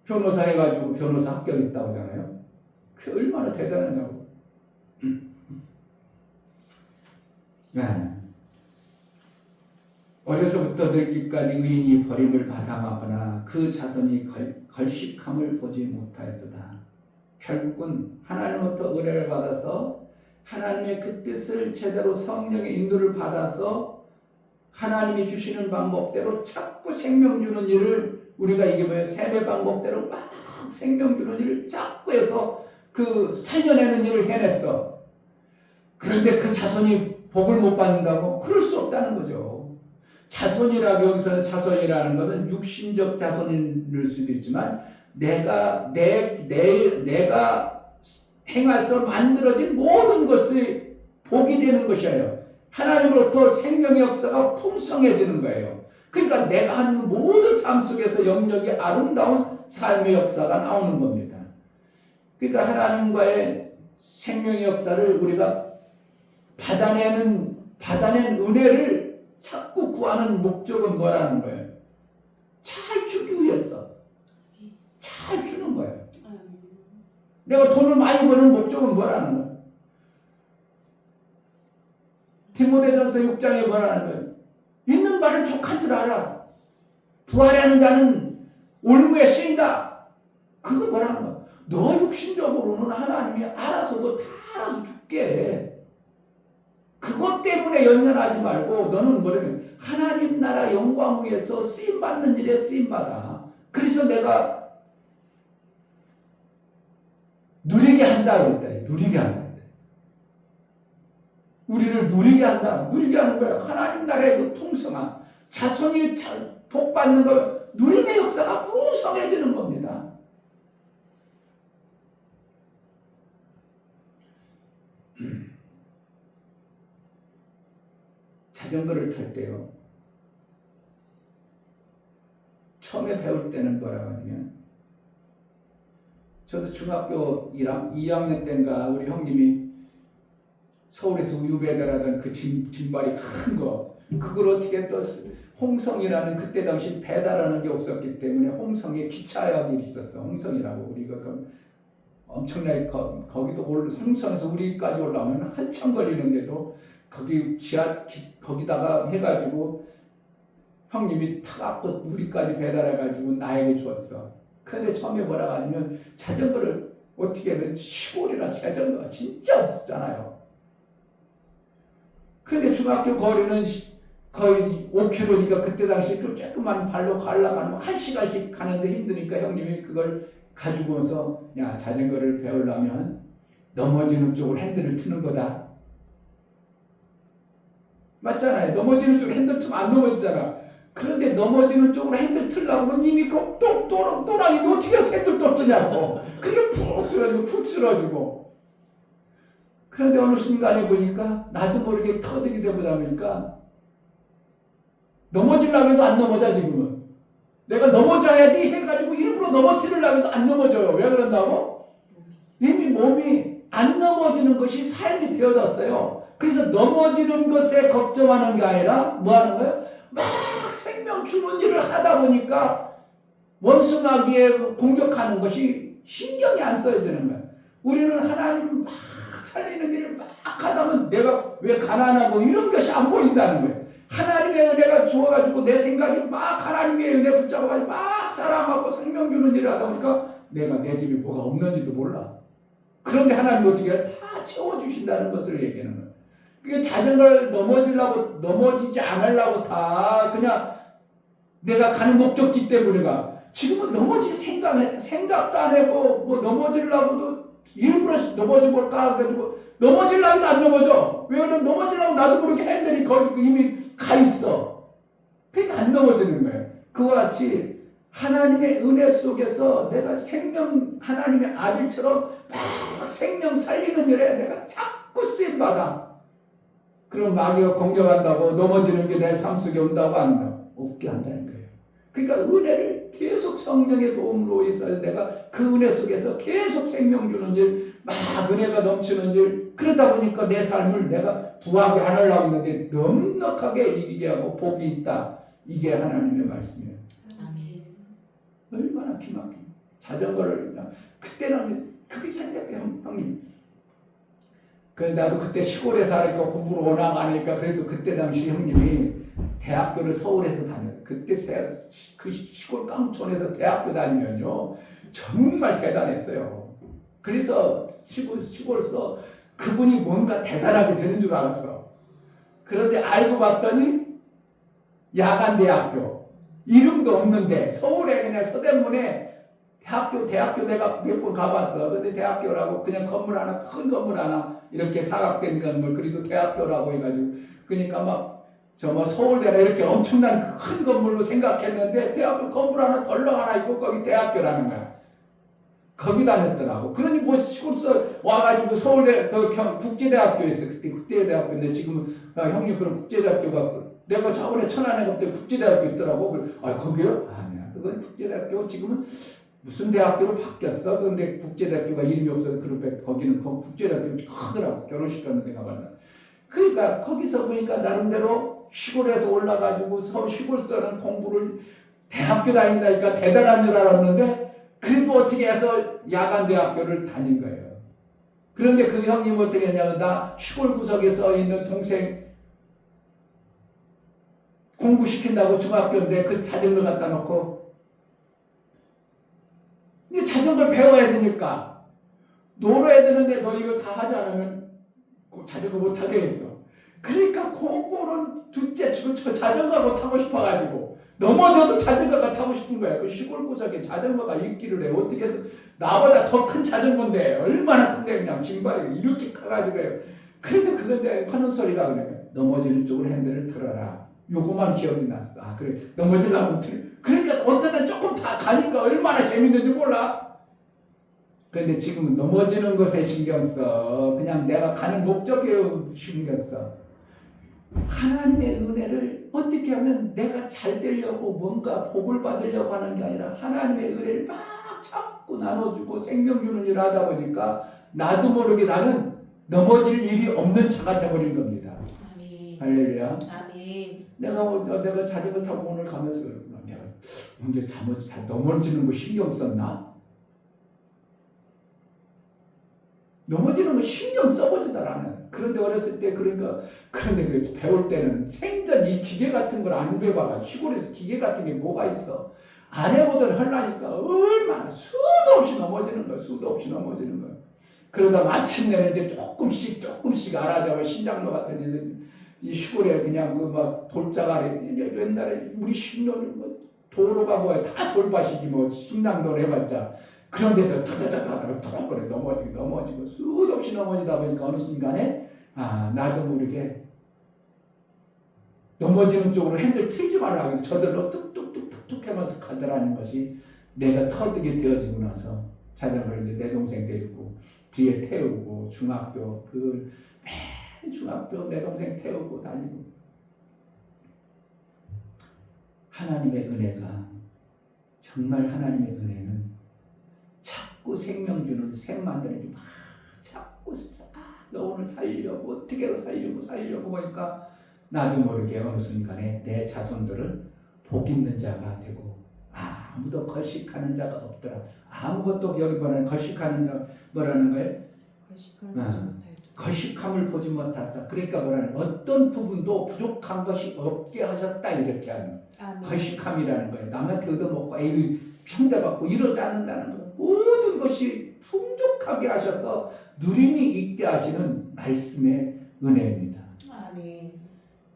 S1: 변호사 해가지고 변호사 합격했다고 하잖아요. 그게 얼마나 대단하냐고. 네. 어려서부터 늙기까지 의인이 버림을 받아가거나 그 자손이 걸식함을 보지 못하였도다. 결국은 하나님부터 은혜를 받아서 하나님의 그 뜻을 제대로 성령의 인도를 받아서 하나님이 주시는 방법대로 자꾸 생명 주는 일을 우리가 이게 뭐예요? 셈의 방법대로 막 생명 주는 일을 자꾸 해서 그 살려내는 일을 해냈어. 그런데 그 자손이 복을 못 받는다고? 그럴 수 없다는 거죠. 자손이라고 여기서는 자손이라는 것은 육신적 자손일 수도 있지만 내가 행해서 만들어진 모든 것이 복이 되는 것이에요. 하나님으로부터 생명의 역사가 풍성해지는 거예요. 그러니까 내가 하는 모든 삶 속에서 영역이 아름다운 삶의 역사가 나오는 겁니다. 그러니까 하나님과의 생명의 역사를 우리가 받아낸 은혜를 자꾸 구하는 목적은 뭐라는 거예요? 잘 주기 위해서. 잘 주는 거예요. 내가 돈을 많이 버는 목적은 뭐라는 거예요? 디모데전서 6장에 뭐라는 거예요? 있는 말은 족한 줄 알아. 부활하는 자는 올무에 쓰인다. 그거 뭐라는 거야? 너 육신적으로는 하나님이 알아서도 다 알아서 줄게. 그것 때문에 연연하지 말고 너는 뭐냐면 하나님 나라 영광 위에서 쓰임받는 일에 쓰임받아. 그래서 내가 누리게 한다 그랬다. 누리게 한다. 우리를 누리게 한다. 누리게 하는 거야. 하나님 나라의 그 풍성한 자손이 복 받는 거 누림의 역사가 풍성해지는 겁니다. 자전거를 탈 때요. 처음에 배울 때는 뭐라고 하냐면 저도 중학교 2학년 때인가 우리 형님이 서울에서 우유 배달하던 그 짐발이 큰 거 그걸 어떻게 또 홍성이라는 그때 당시 배달하는 게 없었기 때문에 홍성에 기차역이 있었어. 홍성이라고 우리가 엄청나게 거기도 홍성에서 우리까지 올라오면 한참 걸리는데도 거기 거기다가 해가지고 형님이 타갖고 우리까지 배달해가지고 나에게 줬어. 그런데 처음에 뭐라고 하냐면 자전거를 어떻게 하면 시골이라 자전거가 진짜 없었잖아요. 그런데 중학교 거리는 거의 5km니까 그때 당시 좀 조금만 발로 가려면 1시간씩 가는데 힘드니까 형님이 그걸 가지고 와서 야 자전거를 배우려면 넘어지는 쪽으로 핸들을 트는 거다. 맞잖아요. 넘어지는 쪽으로 핸들 트면 안 넘어지잖아. 그런데 넘어지는 쪽으로 핸들 틀려고 하면 이미 또랑이 어떻게 핸들 또 뜨냐고. 그게 푹 쓰러지고. 그런데 어느 순간에 보니까 나도 모르게 터득이 되보다 보니까 넘어지려고 해도 안 넘어져 지금은. 내가 넘어져야지 해가지고 일부러 넘어뜨리려고 해도 안 넘어져요. 왜 그런다고? 이미 몸이 안 넘어지는 것이 삶이 되어졌어요. 그래서 넘어지는 것에 걱정하는 게 아니라 뭐 하는 거예요? 막 생명 주는 일을 하다 보니까 원수마귀에 공격하는 것이 신경이 안 써지는 거예요. 우리는 하나님 막 살리는 일을 막 하다 보면 내가 왜 가난하고 이런 것이 안 보인다는 거예요. 하나님의 은혜가 주어가지고 내 생각이 막 하나님의 은혜 붙잡아가지고 막 사랑하고 생명 주는 일을 하다 보니까 내가 내 집에 뭐가 없는지도 몰라. 그런데 하나님이 어떻게 해요? 다 채워주신다는 것을 얘기하는 거예요. 그게 자전거를 넘어지지 않으려고 다 그냥 내가 가는 목적지 때문에가 지금은 넘어질 생각도 안 해고 뭐 넘어지려고도 일부러 넘어져볼까 해가지고 넘어지려고도 안 넘어져. 왜 그러면 넘어지려고 나도 모르게 핸들이 거기 이미 가 있어. 그러니까 안 넘어지는 거예요. 그와 같이 하나님의 은혜 속에서 내가 하나님의 아들처럼 막 생명 살리는 일에 내가 자꾸 쓰임받아. 그럼 마귀가 공격한다고 넘어지는 게 내 삶 속에 온다고 한다. 없게 한다는 거예요. 그러니까 은혜를 계속 성령의 도움으로 해서 내가 그 은혜 속에서 계속 생명 주는 일, 막 은혜가 넘치는 일, 그러다 보니까 내 삶을 내가 부하게 하려고 했는데 넉넉하게 이기게 하고 복이 있다. 이게 하나님의 말씀이에요.
S3: 아멘.
S1: 얼마나 기막힌 자전거를 그때는 그게 생각해요. 형님. 그래 나도 그때 시골에 살니까 공부를 워낙 안 하니까 그래도 그때 당시 형님이 대학교를 서울에서 다녔어요. 그때 그 시골 깡촌에서 대학교 다니면요 정말 대단했어요. 그래서 시골에서 그분이 뭔가 대단하게 되는 줄 알았어. 그런데 알고 봤더니 야간 대학교, 이름도 없는데 서울에 그냥 서대문에 대학교 내가 몇 번 가봤어. 근데 대학교라고 그냥 건물 하나, 큰 건물 하나 이렇게 사각된 건물, 그리고 대학교라고 해가지고 그러니까 막 서울대나 이렇게 엄청난 큰 건물로 생각했는데 대학교 건물 하나 덜렁 하나 있고 거기 대학교라는 거야. 거기 다녔더라고. 그러니 뭐 시골서 와가지고 서울대 국제대학교에 있어. 그때 국제대학교인데 지금 형님 그런 국제대학교가 내가 저번에 천안에 그때 국제대학교 있더라고. 거기요? 아니야. 그건 국제대학교 지금은 무슨 대학교로 바뀌었어. 그런데 국제대학교가 이름이 없어서 거기는 국제대학교 크더라고. 결혼식 가는 데가 많아. 그러니까 거기서 보니까 나름대로 시골에서 올라가지고 시골서는 공부를 대학교 다닌다니까 대단한 줄 알았는데 그래도 어떻게 해서 야간 대학교를 다닌 거예요. 그런데 그 형님 어떻게 했냐면 나 시골 구석에 있는 동생 공부시킨다고 중학교인데 그 자전거 갖다 놓고 이 자전거를 배워야 되니까 놀아야 되는데 너 이거 다 하지 않으면 자전거 못 타게 했어. 그러니까 공부는 둘째 치고 저 자전거가 타고 싶어가지고 넘어져도 자전거가 타고 싶은 거야. 그 시골 구석에 자전거가 있기를 해. 어떻게든 나보다 더 큰 자전거인데 얼마나 큰데 그냥 징발이 이렇게 커가지고요. 그런데 그건데 하는 소리가 그래. 넘어지는 쪽으로 핸들을 틀어라. 요거만 기억이 났어. 그래. 넘어지려고 틀어. 그러니까 어떤 조금 다 가니까 얼마나 재밌는지 몰라. 그런데 지금은 넘어지는 것에 신경 써. 그냥 내가 가는 목적에 신경 써. 하나님의 은혜를 어떻게 하면 내가 잘 되려고 뭔가 복을 받으려고 하는 게 아니라 하나님의 은혜를 막 자꾸 나눠주고 생명 주는 일을 하다 보니까 나도 모르게 나는 넘어질 일이 없는 차가 되어버린 겁니다.
S3: 아멘.
S1: 할렐루야.
S3: 아멘.
S1: 내가 자전거 타고 오늘 가면서 내가 언제 넘어지는 거 신경 썼나? 넘어지는 거 신경 써보지도 않아. 그런데 어렸을 때 그런데 그 배울 때는 생전 이 기계 같은 걸 안 배워봐. 시골에서 기계 같은 게 뭐가 있어? 안 해보더니 하려니까 얼마나 수도 없이 넘어지는 거야. 수도 없이 넘어지는 거야. 그러다 마침내는 이제 조금씩 알아자고 신장로 같은 이 시골에 그냥 막 돌자가리 옛날에 우리 10년 도로가 뭐야 다 돌밭이지 뭐 신당도를 해봤자. 그런 데서 타타타타 턱거려 넘어지고 수도 없이 넘어지다 보니까 어느 순간에 나도 모르게 넘어지는 쪽으로 핸들 틀지 말라고 저절로 뚝뚝뚝뚝 하면서 가더라는 것이 내가 터득이 되어지고 나서 자전거를 이제 내 동생 데리고 뒤에 태우고 중학교 매일 중학교 내 동생 태우고 다니고 하나님의 은혜가 정말 하나님의 은혜는 자꾸 생명 주는 샘 만드는 막 자꾸 너 오늘 살려고 어떻게 살려고 보니까 나도 모르게 어느 순간에 내 자손들을 복 있는 자가 되고 아무도 거식하는 자가 없더라. 아무것도 여기 보면 거식하는 자 뭐라는 거예요? 거식함을 보지 못했다. 그러니까 뭐라는 어떤 부분도 부족한 것이 없게 하셨다 이렇게 하는 거식함이라는 거예요. 남한테 얻어먹고 평대받고 이러지 않는다는 거예요. 모든 것이 풍족하게 하셔서 누림이 있게 하시는 말씀의 은혜입니다.
S3: 아멘.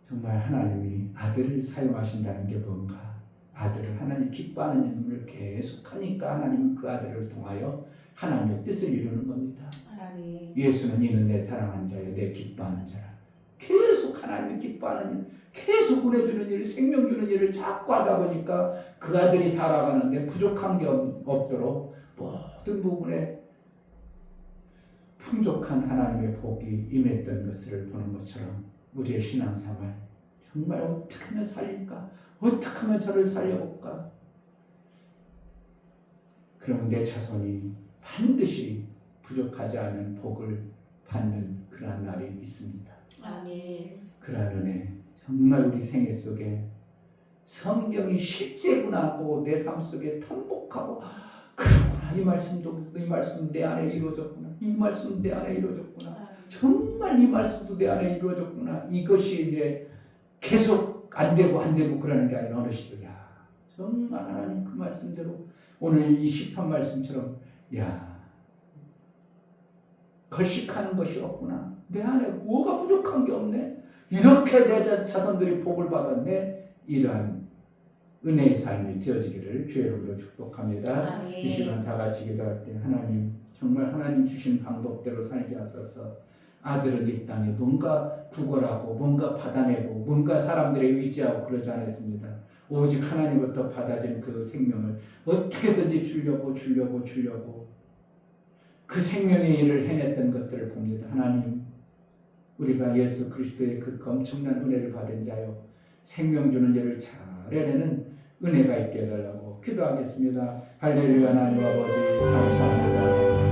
S1: 정말 하나님이 아들을 사용하신다는 게 뭔가? 아들을 하나님 기뻐하는 일을 계속하니까 하나님은 그 아들을 통하여 하나님의 뜻을 이루는 겁니다.
S3: 아멘.
S1: 예수는 이는 내 사랑하는 자여 내 기뻐하는 자라. 계속 하나님이 기뻐하는 일, 계속 은혜 주는 일, 생명 주는 일을 자꾸 하다 보니까 그 아들이 살아가는데 부족한 게 없도록 모든 부분에 풍족한 하나님의 복이 임했던 것을 보는 것처럼 우리의 신앙생활 정말 어떻게 하면 살릴까? 어떻게 하면 저를 살려볼까? 그러면 내 자손이 반드시 부족하지 않은 복을 받는 그러한 날이 있습니다.
S3: 아멘.
S1: 그러한 은혜 정말 우리 생애 속에 성경이 실제구나 하고 내 삶 속에 통복하고 그렇구나 이 말씀 내 안에 이루어졌구나 이 말씀 내 안에 이루어졌구나 정말 이 말씀도 내 안에 이루어졌구나 이것이 이제 계속 안 되고 그러는 게 아니라 어느 시도 야 정말 하나님 그 말씀대로 오늘 이 시편 말씀처럼 야 걸식하는 것이 없구나. 내 안에 뭐가 부족한 게 없네. 이렇게 내 자손들이 복을 받았네. 이러한 은혜의 삶이 되어지기를 주의 이름으로 축복합니다.
S3: 아멘.
S1: 이 시간 다 같이 기도할 때 하나님 정말 하나님 주신 방법대로 살게 하소서. 아들은 이 땅에 뭔가 구걸하고 뭔가 받아내고 뭔가 사람들에 의지하고 그러지 않았습니다. 오직 하나님부터 받아진 그 생명을 어떻게든지 주려고 그 생명의 일을 해냈던 것들을 봅니다. 하나님 우리가 예수 그리스도의 그 엄청난 은혜를 받은 자요 생명 주는 일을 잘 해내는 은혜가 있게 해달라고 기도하겠습니다. 할렐루야. 하나님 아버지 감사합니다.